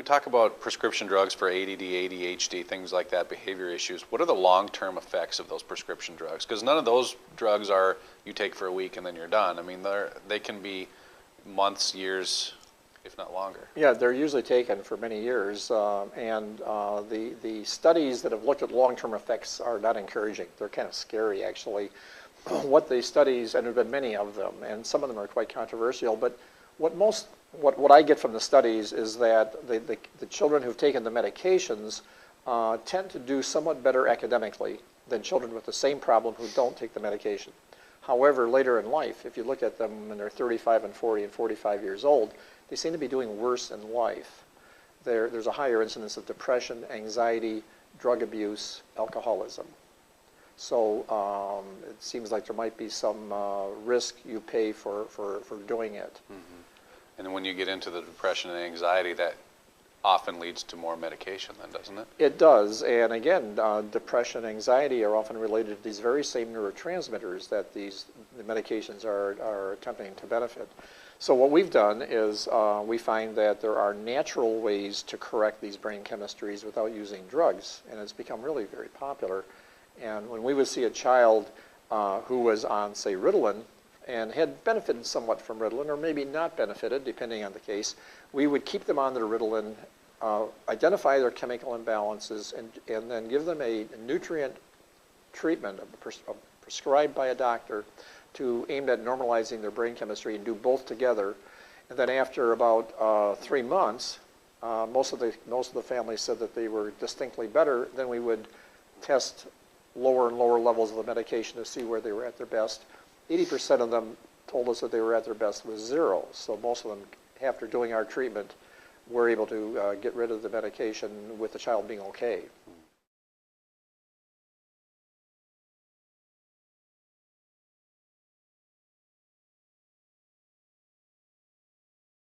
talk about prescription drugs for ADD, ADHD, things like that, behavior issues. What are the long-term effects of those prescription drugs? Because none of those drugs are you take for a week and then you're done. I mean, they can be months, years, if not longer. Yeah, they're usually taken for many years, and the studies that have looked at long-term effects are not encouraging. They're kind of scary, actually. What the studies, and there have been many of them, and some of them are quite controversial, but what I get from the studies is that the children who've taken the medications tend to do somewhat better academically than children with the same problem who don't take the medication. However, later in life, if you look at them when they're 35 and 40 and 45 years old, they seem to be doing worse in life. There's a higher incidence of depression, anxiety, drug abuse, alcoholism. So it seems like there might be some risk you pay for doing it. Mm-hmm. And when you get into the depression and anxiety, that often leads to more medication then, doesn't it? It does, and again, depression and anxiety are often related to these very same neurotransmitters that the medications are attempting to benefit. So what we've done is we find that there are natural ways to correct these brain chemistries without using drugs, and it's become really very popular. And when we would see a child who was on, say, Ritalin, and had benefited somewhat from Ritalin, or maybe not benefited, depending on the case, we would keep them on their Ritalin, identify their chemical imbalances, and then give them a nutrient treatment prescribed by a doctor aimed at normalizing their brain chemistry, and do both together. And then after about 3 months, most of the families said that they were distinctly better. Then we would test lower and lower levels of the medication to see where they were at their best. 80% of them told us that they were at their best with 0. So most of them, after doing our treatment, were able to get rid of the medication with the child being okay.